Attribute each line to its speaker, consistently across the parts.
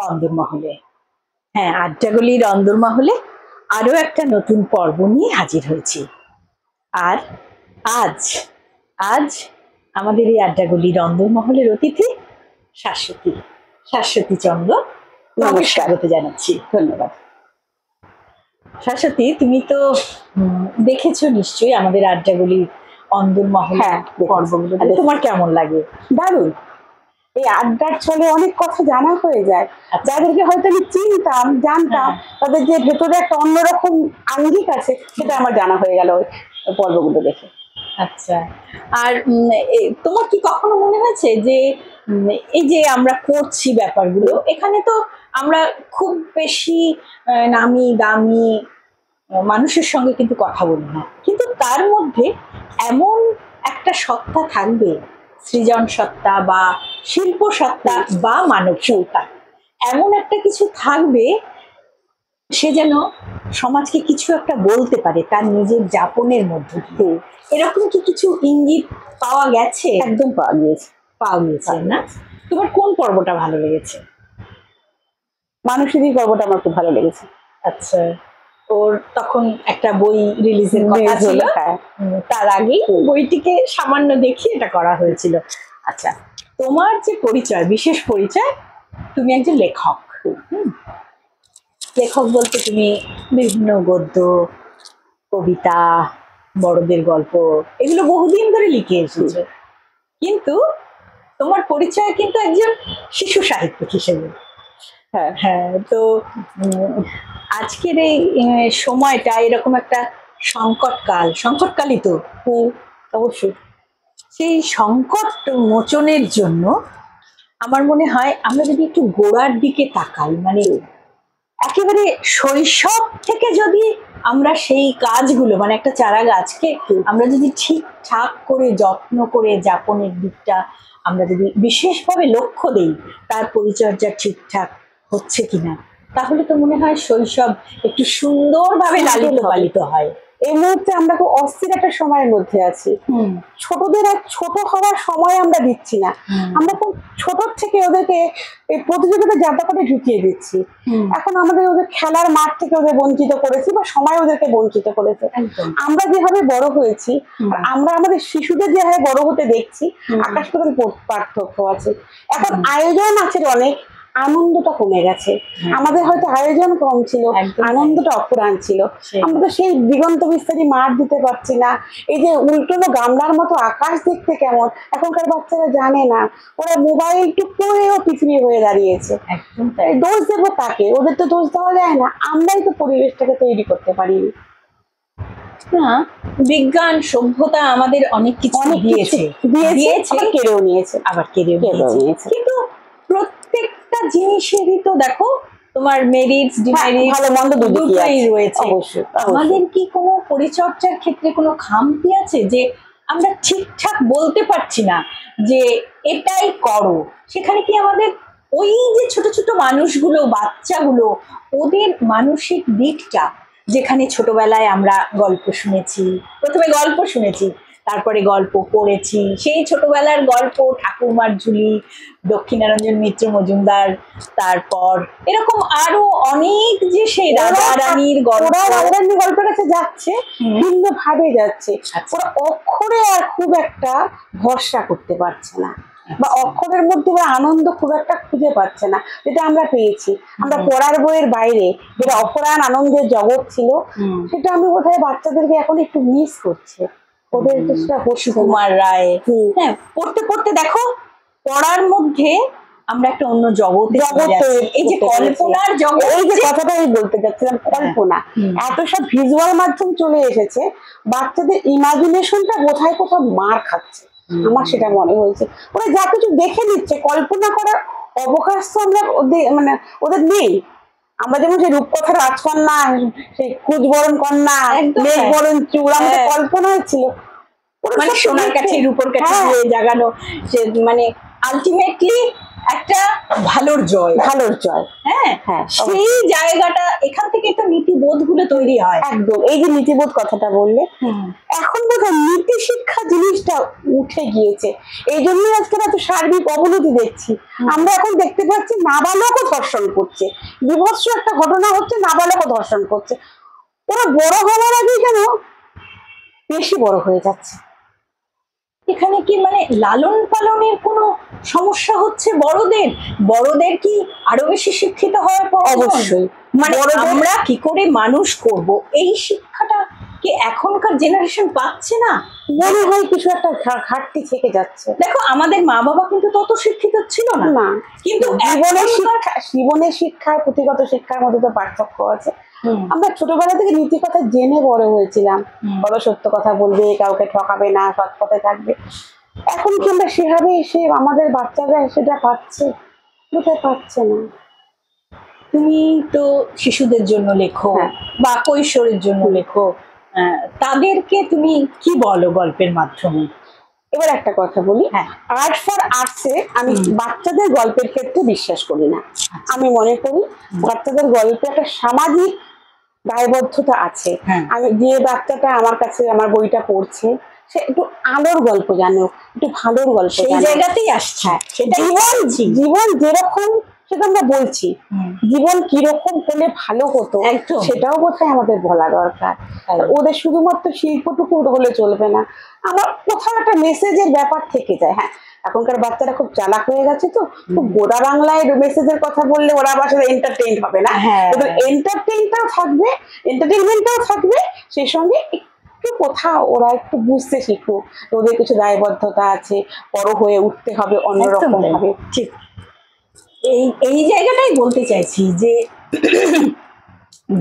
Speaker 1: অন্দরমহলে। হ্যাঁ, আড্ডাগুলির অন্দরমহলে আরো একটা নতুন পর্ব নিয়ে হাজির হয়েছি। আর আজ আজ আমাদের এই আড্ডাগুলির অন্দরমহলের অতিথি শাশ্বতী চন্দ্র। তোমাকে স্বাগত জানাচ্ছি।
Speaker 2: ধন্যবাদ।
Speaker 1: শাশ্বতী, তুমি তো দেখেছো নিশ্চয়ই আমাদের আড্ডাগুলির অন্দরমহল পর্বগুলো। তোমার কেমন লাগে?
Speaker 2: দারুণ। এই আড্ডার ছলে অনেক কথা জানা হয়ে যায়। যাদেরকে হয়তো আমি চিনতাম, জানতাম, তাদের যে ভেতরে একটা অন্যরকম আঙ্গিক আছে, সেটা আমার জানা হয়ে গেল ওই পর্বগুলো দেখে।
Speaker 1: আচ্ছা, আর তোমার কি কখনো মনে হয়েছে যে এই যে আমরা করছি ব্যাপারগুলো, এখানে তো আমরা খুব বেশি নামি দামি মানুষের সঙ্গে কিন্তু কথা বলি না, কিন্তু তার মধ্যে এমন একটা সত্তা থাকবে, সৃজন সত্তা বা শিল্প সত্তা বা মানব সত্তা, এমন একটা কিছু থাকবে, সে যেন সমাজকে কিছু একটা বলতে পারে তার নিজের যাপনের মধ্য দিয়ে। এরকম কি কিছু ইঙ্গিত পাওয়া গেছে?
Speaker 2: একদম পাওয়া
Speaker 1: গিয়েছে না? তোমার কোন পর্বটা ভালো লেগেছে?
Speaker 2: মানুষেরই পর্বটা আমার খুব ভালো লেগেছে।
Speaker 1: আচ্ছা, ওর তখন একটা বই রিলিজের কথা ছিল, তার আগেই বইটিকে সামান্য দেখিয়ে এটা করা হয়েছিল। আচ্ছা, তোমার যে পরিচয়, বিশেষ পরিচয়, তুমি একজন লেখক। লেখক বলতে তুমি বিভিন্ন গদ্য, কবিতা, বড়দের গল্প, এগুলো বহুদিন ধরে লিখে এসেছো, কিন্তু তোমার পরিচয় কিন্তু একজন শিশু সাহিত্যিক হিসেবে। হ্যাঁ, তো আজকের এই সময়টা এরকম একটা সংকটকালই তো, অবশ্যই সেই সংকট মোচনের জন্য আমার মনে হয় আমরা যদি একটু গোড়ার দিকে তাকাই, মানে একেবারে শৈশব থেকে যদি আমরা সেই কাজগুলো, মানে একটা চারা গাছকে আমরা যদি ঠিকঠাক করে যত্ন করে যাপনের দিকটা আমরা যদি বিশেষভাবে লক্ষ্য দেই, তার পরিচর্যা ঠিকঠাক হচ্ছে কিনা, তাহলে তো মনে হয় শৈশব একটু সুন্দরভাবে লালিত পালিত হয়।
Speaker 2: এই মুহূর্তে আমরা খুব অস্থির একটা সময়ের মধ্যে আছি। ছোটদের আর ছোট হওয়ার সময় আমরা দিচ্ছি না, আমরা খুব ছোট থেকে ওদেরকে এই প্রতিযোগিতা যাত্রা করে ঢুকিয়ে দিচ্ছি। এখন আমাদের ওদের খেলার মাঠ থেকে ওদের বঞ্চিত করেছি, বা সময় ওদেরকে বঞ্চিত করেছে। আমরা যেভাবে বড় হয়েছি, আমরা আমাদের শিশুদের যেভাবে বড় হতে দেখছি, আকাশ পাতাল পার্থক্য আছে। এখন আয়োজন আছে অনেক, আনন্দটা কমে গেছে। আমাদের হয়তো আয়োজন কম ছিল, আনন্দটা অপরাণ ছিল। আমরা তো সেই দিগন্ত বিস্তারী মাঠ দিতে পারছি না। এই যে উল্টোনো গামলার মতো আকাশ দেখতে কেমন, এখনকার বাচ্চারা জানে না। ওরা মোবাইল টুকুরেও পৃথিবী হয়ে দাঁড়িয়েছে। দোষ দেবো তাকে? ওদের তো দোষ দেওয়া যায় না, আমরাই তো পরিবেশটাকে তৈরি করতে পারিনি।
Speaker 1: না, বিজ্ঞান সভ্যতা আমাদের অনেক কিছু দিয়েছে,
Speaker 2: কেড়েও নিয়েছে,
Speaker 1: আবার কেড়েও নিয়েছে। কিন্তু প্রত্যেকটা জিনিসেরই তো দেখো, তোমার মেরিটস ডিমেরিটস
Speaker 2: ভালো মন্দ দুটোই
Speaker 1: রয়েছে। আমাদের কি কোনো পরিচর্যার ক্ষেত্রে কোনো খামতি আছে যে আমরা ঠিকঠাক বলতে পারছি না যে এটাই করো? সেখানে কি আমাদের ওই যে ছোট ছোট মানুষগুলো, বাচ্চাগুলো, ওদের মানসিক দিকটা, যেখানে ছোটবেলায় আমরা গল্প শুনেছি, প্রথমে গল্প শুনেছি, তারপরে গল্প পড়েছি, সেই ছোটবেলার গল্প, ঠাকুরমার ঝুলি, দক্ষিণারঞ্জন মিত্র মজুমদার, তারপর এরকম আরো অনেক যে সেই রাজা রানীর
Speaker 2: গল্পের কাছে যাচ্ছে, ভিন্ন ভাবে যাচ্ছে। ওরা অক্ষরে আর খুব একটা ভরসা করতে পারছে না, বা অক্ষরের মধ্যে আনন্দ খুব একটা খুঁজে পাচ্ছে না, যেটা আমরা পেয়েছি। আমরা পড়ার বইয়ের বাইরে যেটা অপরাণ আনন্দের জগৎ ছিল, সেটা আমি বোধহয় বাচ্চাদেরকে এখন একটু মিস করছি। ওদের
Speaker 1: সুকুমার রায়, হ্যাঁ, পড়তে পড়তে দেখো পড়ার মধ্যে আমরা একটা অন্য জগতে, এই যে কল্পনার জগৎ,
Speaker 2: এই যে কথাটা আমি বলতে চাচ্ছিলাম, কল্পনা এত সব ভিজুয়াল মাধ্যম চলে এসেছে, বাচ্চাদের ইমাজিনেশনটা বোধহয় কোথাও মার খাচ্ছে। আমার সেটা মনে হয়েছে। ওরা যা কিছু দেখে নিচ্ছে, কল্পনা করার অবকাশ তো আমরা মানে ওদের নেই। আমরা যেমন সেই রূপকথা রাজকন্যা, সেই কুচবরণ কন্যা, মেঘবরণ চূড়, আমাদের কল্পনা ছিল
Speaker 1: মানে সোনার কাছে রূপোর কাছে জাগানো, মানে আলটিমেটলি একটা ভালোর জয়।
Speaker 2: হ্যাঁ,
Speaker 1: হ্যাঁ
Speaker 2: হ্যাঁ,
Speaker 1: সেই জায়গাটা এখান থেকে একটা নীতিবোধ গুলো তৈরি হয়।
Speaker 2: একদম, এই যে নীতিবোধ কথাটা বললে, এখন বোধহয় নীতি শিক্ষা জিনিসটা উঠে গিয়েছে। এই জন্যই আজকে এত সার্বিক অবনতি দেখছি। আমরা এখন দেখতে পাচ্ছি নাবালকও ধর্ষণ করছে, বিভৎস একটা ঘটনা হচ্ছে, নাবালকও ধর্ষণ করছে। ওরা বড় হওয়ার আগে কেন বেশি বড় হয়ে যাচ্ছে।
Speaker 1: এখানে কি মানে লালন পালনের কোনো সমস্যা হচ্ছে? বড়দের কি আরো বেশি শিক্ষিত হওয়ার প্রয়োজন?
Speaker 2: অবশ্যই।
Speaker 1: মানে আমরা কি করে মানুষ করব এই শিক্ষাটা কি এখনকার জেনারেশন পাচ্ছে না?
Speaker 2: মনে হয় কিছু একটা ঘাটতি থেকে যাচ্ছে।
Speaker 1: দেখো আমাদের মা বাবা কিন্তু তত শিক্ষিত ছিল না, কিন্তু
Speaker 2: জীবনের শিক্ষা পুঁথিগত শিক্ষার মধ্যে তো পার্থক্য আছে। আমরা ছোটবেলা থেকে নীতি কথা জেনে বড় হয়েছিলাম, বড় সত্য কথা বলবে, কাউকে ঠকাবে না, সৎ পথে থাকবে। এখন কি আমরা সেভাবে এসে আমাদের বাচ্চারা সেটা পাচ্ছে? কোথায় পাচ্ছে না।
Speaker 1: তুমি তো শিশুদের জন্য লেখো বা কৈশোরের জন্য লেখো, তাদেরকে তুমি কি বলো গল্পের মাধ্যমে?
Speaker 2: এবার একটা কথা বলি, আর্ট ফর আর্টসে আমি বাচ্চাদের গল্পের ক্ষেত্রে বিশ্বাস করি না। আমি মনে করি বাচ্চাদের গল্পে একটা সামাজিক দায়বদ্ধতা আছে। আমি যে বাচ্চাটা আমার কাছে আমার বইটা পড়ছে সে একটু আলোর গল্প জানো, একটু ভালোর গল্প,
Speaker 1: সেই জায়গাতেই আসছে।
Speaker 2: জীবন যেরকম সেটা আমরা বলছি, জীবন কিরকম হলে ভালো হতো সেটাও বোধহয় আমাদের বলা দরকার। ওদের শুধুমাত্র শিল্পটুকু হলে চলবে না, আমার কোথাও একটা মেসেজের ব্যাপার থেকে যায়। হ্যাঁ, এখনকার বাচ্চারা খুব চালাক হয়ে গেছে, তো খুব গোদা বাংলায় মেসেজের কথা বললে ওরা আসলে এন্টারটেইন হবে না। এন্টারটেইনটাও থাকবে, এন্টারটেইনমেন্টটাও থাকবে, সেই সঙ্গে একটু কোথাও ওরা একটু বুঝতে শিখুক ওদের কিছু দায়বদ্ধতা আছে, বড় হয়ে উঠতে হবে অন্যরকম ভাবে।
Speaker 1: ঠিক এই জায়গাটাই বলতে চাইছি যে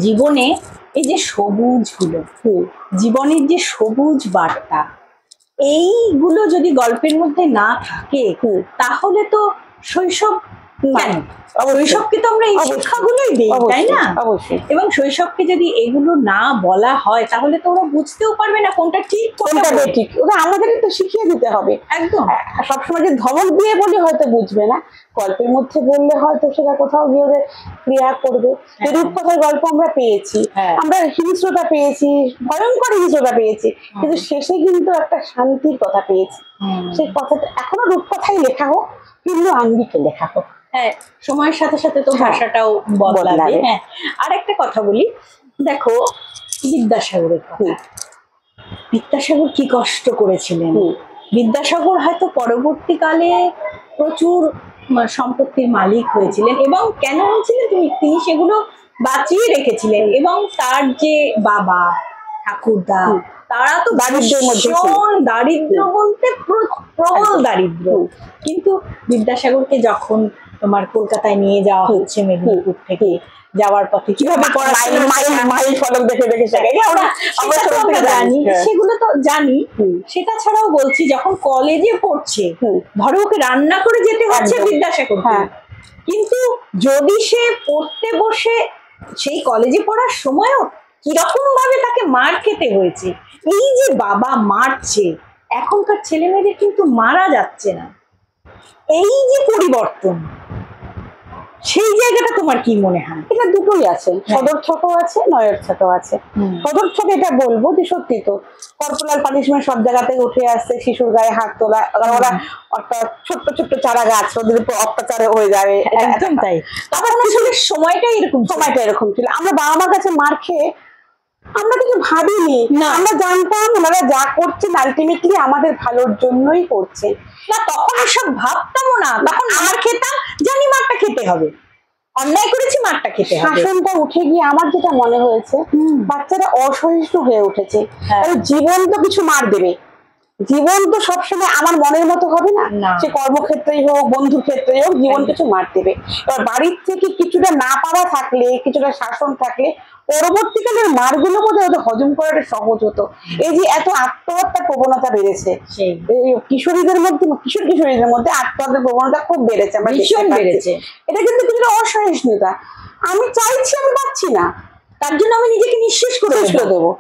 Speaker 1: জীবনে এই যে সবুজ গুলো, জীবনের যে সবুজ বার্তা, এইগুলো যদি গল্পের মধ্যে না থাকে তাহলে তো শৈশব কেন? শৈশবকে তো আমরা এই শিক্ষাগুলোই দিই, তাই না? এবং শৈশবকে যদি এগুলো না বলা হয় তাহলে তো ওরা বুঝতেও পারবে না কোনটা ঠিক কোনটা
Speaker 2: বেঠিক। ওরা আমাদের তো শিখিয়ে দিতে হবে।
Speaker 1: একদম,
Speaker 2: সবসময় যে ধমক দিয়ে বলে হয়তো বুঝবে না, গল্পের মধ্যে বললে হয়তো সেটা কোথাও গিয়ে ওদের ক্রিয়া করবে। রূপকথার গল্প আমরা পেয়েছি, আমরা হিংস্রতা পেয়েছি, ভয়ঙ্কর হিংস্রতা পেয়েছি, কিন্তু শেষে কিন্তু একটা শান্তির কথা পেয়েছি। সেই কথাটা এখনো রূপকথাই লেখা হোক, কিন্তু আঙ্গিকে লেখা হোক।
Speaker 1: হ্যাঁ, সময়ের সাথে সাথে তো ভাষাটাও বদলাবে। হ্যাঁ, আর একটা কথা বলি, দেখো বিদ্যাসাগরের কথা, বিদ্যাসাগর কি কষ্ট করেছিলেন। বিদ্যাসাগর হয়তো পরবর্তীকালে প্রচুর সম্পত্তির মালিক হয়েছিলেন, এবং কেন হয়েছিলেন তিনি সেগুলো বাঁচিয়ে রেখেছিলেন। এবং তার যে বাবা ঠাকুরদা, তারা তো দারিদ্র্যের মধ্যে, দারিদ্র বলতে প্রবল দারিদ্র। কিন্তু বিদ্যাসাগরকে যখন তোমার কলকাতায় নিয়ে যাওয়া হচ্ছে মেদিনীপুর থেকে, যাওয়ার পথে কিভাবে
Speaker 2: ফলক দেখে দেখে
Speaker 1: জানি, সেগুলো তো জানি। সেটা ছাড়াও বলছি, যখন কলেজে পড়ছে, ধরো ওকে রান্না করে যেতে হচ্ছে বিদ্যাসাগর, কিন্তু যদি সে পড়তে বসে সেই কলেজে পড়ার সময়ও কিরকম ভাবে তাকে মার খেতে হয়েছে। এই যে বাবা মারছে, এখনকার ছেলে মেয়েদের কিন্তু মারা যাচ্ছে না। এই যে পরিবর্তন, সেই জায়গাটা তোমার কি মনে হয়?
Speaker 2: এটা দুটোই আছে, সদর্থক আছে, নয়র্থক আছে। সদর্থক এটা বলবো যে সত্যি তো কর্পোরাল পানিশমেন্ট সব জায়গা থেকে উঠে আসছে, শিশুর গায়ে হাত তোলা, ওরা ছোট্ট ছোট্ট চারা গাছ, ওদের উপর অত্যাচার হয়ে যাবে,
Speaker 1: একদম তাই। আবার আসলে সময়টা
Speaker 2: এরকম ছিল। আমরা বাবা মার কাছে মার খেয়ে আমরা কিছু ভাবিনি, আমরা জানতাম ওনারা যা করছেন আলটিমেটলি আমাদের ভালোর জন্যই করছেন
Speaker 1: না, তখন এসব ভাবতামও না। তখন মার খেতাম, জানি মারটা খেতে হবে, অন্যায় করেছি মারটা খেতে হবে।
Speaker 2: শাসনটা উঠে গিয়ে আমার যেটা মনে হয়েছে, বাচ্চারা অসহিষ্ণু হয়ে উঠেছে। জীবন তো কিছু মার দেবে, জীবন তো সবসময় আমার মনের মতো হবে না, সে কর্মক্ষেত্রেই হোক, বন্ধুর ক্ষেত্রেই হোক, জীবন কিছু মার দেবে। এবার বাড়ির থেকে কিছুটা না পাওয়া থাকলে, কিছুটা শাসন থাকলে পরবর্তীকালের মারগুলো বোধহয় ওদের হজম করাটা সহজ হতো। এই যে এত আত্মহত্যার প্রবণতা বেড়েছে কিশোরীদের মধ্যে আত্মহত্যার প্রবণতা খুব বেড়েছে, আমরা ভীষণ বেড়েছে। এটা কিন্তু কিছুটা অসহিষ্ণুতা। আমি চাইছি, আমি পাচ্ছি না,
Speaker 1: তার জন্য আমি নিজেকে নিঃশেষ করে
Speaker 2: দেবো।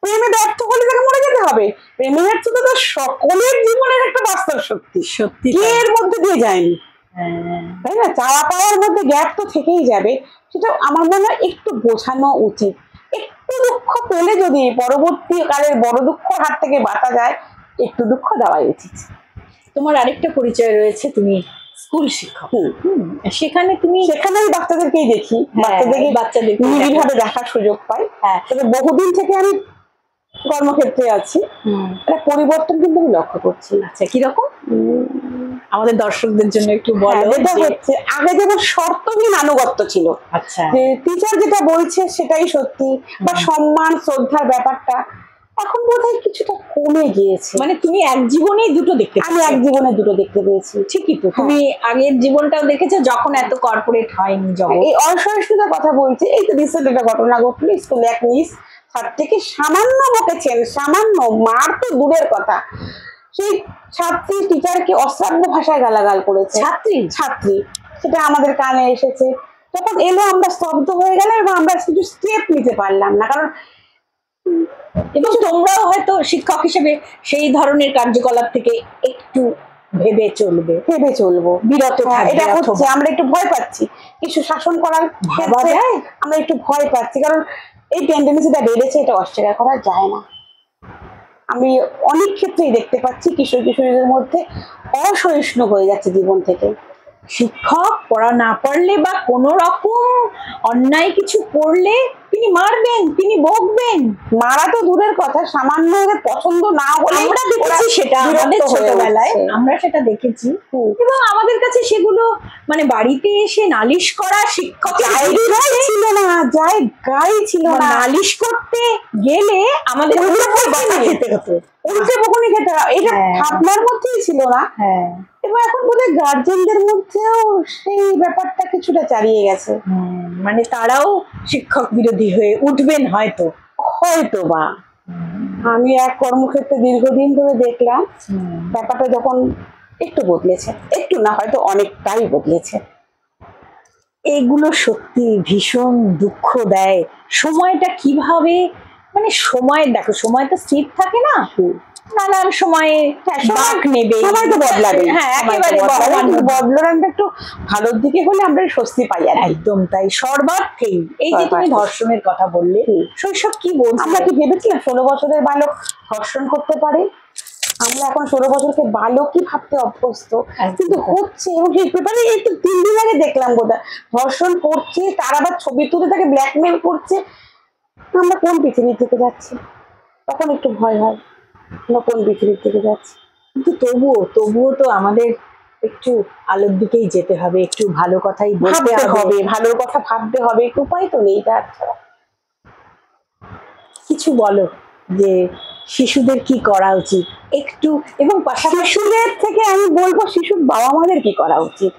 Speaker 2: প্রেমে ব্যর্থ হলে তাকে মরে যেতে হবে। প্রেমের তো সকলের জীবনের একটা বাস্তব সত্যি, এর মধ্যে দিয়ে যায়নি।
Speaker 1: হ্যাঁ,
Speaker 2: তাই না? চাওয়া পাওয়ার মধ্যে গ্যাপ তো থেকেই যাবে, সেটা আমার মনে হয় একটু বোঝানো উচিত। একটু দুঃখ পেলে যদি পরবর্তীকালের বড় দুঃখের হাত থেকে বাঁচা যায়, একটু দুঃখ দেওয়াই উচিত।
Speaker 1: তোমার আরেকটা পরিচয় রয়েছে, তুমি স্কুল শিক্ষক।
Speaker 2: হুম।
Speaker 1: হুম, সেখানে তুমি
Speaker 2: সেখানে আমি বাচ্চাদেরকেই দেখি,
Speaker 1: হ্যাঁ, বাচ্চাদেরকে
Speaker 2: নিবিড়ভাবে দেখার সুযোগ পাই।
Speaker 1: হ্যাঁ।
Speaker 2: তবে বহুদিন থেকে আমি কর্মক্ষেত্রে আছি, একটা পরিবর্তন কিন্তু আমি লক্ষ্য করছি।
Speaker 1: আচ্ছা, কিরকম আমাদের দর্শকদের জন্য একটু
Speaker 2: হ্যাঁ,
Speaker 1: বলো।
Speaker 2: যেটা হচ্ছে, আগে যেমন শর্তহীন আনুগত্য ছিল,
Speaker 1: আচ্ছা,
Speaker 2: যে টিচার যেটা বলছে সেটাই সত্যি, বা সম্মান শ্রদ্ধার ব্যাপারটা এখন বোধহয় কিছুটা কমে গিয়েছে।
Speaker 1: মানে তুমি এক জীবনেই দুটো দেখতে
Speaker 2: আমি এক জীবনে দুটো দেখতে পেয়েছি।
Speaker 1: ঠিকই তো, তুমি আগের জীবনটাও দেখেছো যখন এত কর্পোরেট হয়নি জগৎ।
Speaker 2: এই অসহিষ্ণুতার কথা বলছি, এই তো রিসেন্ট একটা ঘটনা ঘটলো, স্কুলে এক মিস ছাত্রীকে সামান্য বকেছেন, সামান্য, মার তো দূরের কথা, সেই ছাত্রী টিচারকে অশ্রাব্য ভাষায় গালাগাল করেছে। ছাত্রী সেটা আমাদের কানে এসেছে, যখন এলো আমরা স্তব্ধ হয়ে গেলাম এবং আমরা কিছু স্টেপ নিতে পারলাম না, কারণ
Speaker 1: এবং তোমরাও হয়তো শিক্ষক হিসেবে সেই ধরনের কার্যকলাপ থেকে একটু ভেবে চলবো, বিরত থাকবে।
Speaker 2: এটা হচ্ছে, আমরা একটু ভয় পাচ্ছি কিছু শাসন করার
Speaker 1: ভাবা
Speaker 2: ক্ষেত্রে,
Speaker 1: যায়,
Speaker 2: আমরা একটু ভয় পাচ্ছি, কারণ এই টেন্ডেন্সিটা বেড়েছে, এটা অস্বীকার করা যায় না। আমি অনেক ক্ষেত্রেই দেখতে পাচ্ছি কিশোর কিশোরীদের মধ্যে অসহিষ্ণু হয়ে যাচ্ছে জীবন থেকে।
Speaker 1: শিক্ষক পড়া না পারলে বা কোনো রকম অন্যায় কিছু করলে তিনি মারবেন, তিনি বকবেন।
Speaker 2: মারা তো দূরের কথা, সামান্য ওদের পছন্দ না হলে
Speaker 1: আমরা দেখেছি সেটা আমাদের ছোটবেলায়, আমরা সেটা দেখেছি। এবং আমাদের কাছে সেগুলো মানে বাড়িতে এসে নালিশ করা, শিক্ষক
Speaker 2: ছিল না, জায়গায় ছিল না।
Speaker 1: নালিশ করতে গেলে আমাদের খেতে হতো,
Speaker 2: উল্টে বকুনি খেতে হয়, এটা ভাবনার মধ্যেই ছিল না। এবং এখন বোধহয় গার্জেনদের মধ্যেও সেই ব্যাপারটা কিছুটা চালিয়ে গেছে।
Speaker 1: মানে তারাও শিক্ষক বিরোধী হয়ে উঠবেন হয়তো
Speaker 2: বা। আমি এক কর্মক্ষেত্রে দীর্ঘদিন ধরে দেখলাম ব্যাপারটা যখন একটু বদলেছে, একটু না হয়তো অনেকটাই বদলেছে।
Speaker 1: এগুলো সত্যি ভীষণ দুঃখ দেয়। সময়টা কিভাবে, মানে সময় দেখো, সময় তো স্থির থাকে না, নানান সময়ে বাঁক নেবে,
Speaker 2: সময় তো বদলাবে।
Speaker 1: হ্যাঁ, একেবারে
Speaker 2: বদলানোটা একটু ভালোর দিকে হলে আমরা স্বস্তি পাই। আর
Speaker 1: একদম তাই, সর্বার্থেই। এই যে তুমি ধর্ষণের কথা বললে, শৈশব কি বলছো,
Speaker 2: আমরা কি ভেবেছিলাম 16 বছরের বালক ধর্ষণ করতে পারে? আমরা এখন 16 বছরকে বালকই ভাবতে অভ্যস্ত, কিন্তু হচ্ছে। এবং সেই ব্যাপারে এই তো 3 দিন আগে দেখলাম বোধহয় ধর্ষণ করছে, তার আবার ছবি তুলে তাকে ব্ল্যাকমেল করছে। আমরা কোন পৃথিবীর দিকে যাচ্ছি? তখন একটু ভয় হয়, আমরা কোন পৃথিবীর দিকে যাচ্ছি।
Speaker 1: কিন্তু তবুও তো আমাদের একটু আলোর দিকেই যেতে হবে, একটু ভালো কথাই বলতে হবে,
Speaker 2: ভালোর কথা ভাবতে হবে, উপায় তো নেই তার ছাড়া।
Speaker 1: কিছু বলো যে শিশুদের কি করা উচিত একটু, এবং
Speaker 2: শিশুদের থেকে আমি বলবো শিশুর বাবা মাদের কি করা উচিত,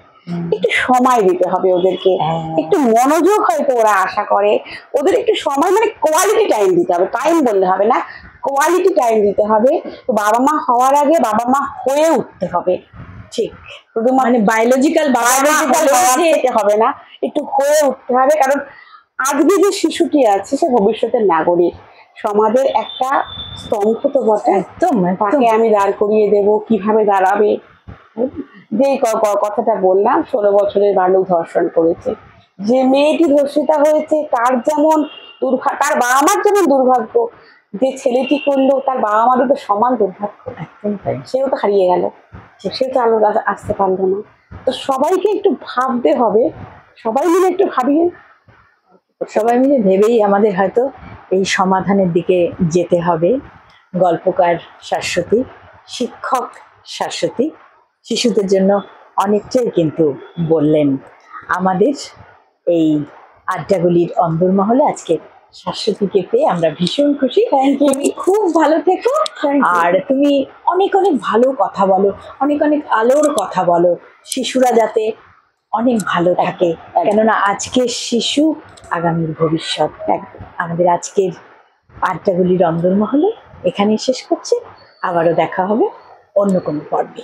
Speaker 2: একটু সময় দিতে হবে ওদেরকে, একটু মনোযোগ হয়তো ওরা আশা করে, ওদের একটু সময়, মানে কোয়ালিটি টাইম দিতে হবে। টাইম বললে হবে না, কোয়ালিটি টাইম দিতে হবে। বাবা মা হওয়ার আগে বাবা মা হয়ে উঠতে হবে।
Speaker 1: ঠিক, মানে বায়োলজিক্যাল
Speaker 2: হবে না, একটু হয়ে উঠতে হবে। কারণ আজকে যে শিশুটি আছে সে ভবিষ্যতের নাগরিক, সমাজের একটা স্তম্ভ তো বটে।
Speaker 1: একদম,
Speaker 2: তাকে আমি দাঁড় করিয়ে দেব, কিভাবে দাঁড়াবে। যে কথাটা বললাম, 16 বছরের বালক ধর্ষণ করেছে, যে মেয়েটি ধর্ষিতা হয়েছে তার যেমন তার বাবা মার যেমন দুর্ভাগ্য, যে ছেলেটি করলো তার বাবা মারও তো সমান দুর্ভাগ্য।
Speaker 1: একদম তাই,
Speaker 2: সেও তো হারিয়ে গেল, সে তো আলো আসতে পারলো না। তো সবাইকে একটু ভাবতে হবে, সবাই মিলে একটু ভাবিয়ে,
Speaker 1: সবাই মিলে ভেবেই আমাদের হয়তো এই সমাধানের দিকে যেতে হবে। গল্পকার শাশ্বতী, শিক্ষক শাশ্বতী শিশুদের জন্য অনেকটাই কিন্তু বললেন। আমাদের এই আড্ডাগুলির অন্দরমহলে আজকে শাশ্বতীকে পেয়ে আমরা ভীষণ খুশি। তুমি খুব ভালো থেকো, আর তুমি অনেক অনেক ভালো কথা বলো, অনেক অনেক আলোর কথা বলো, শিশুরা যাতে অনেক ভালো থাকে, কেননা আজকের শিশু আগামীর ভবিষ্যৎ। আমাদের আজকের আড্ডাগুলির অন্দরমহলে এখানেই শেষ করছি, আবারও দেখা হবে অন্য কোনো পর্বে।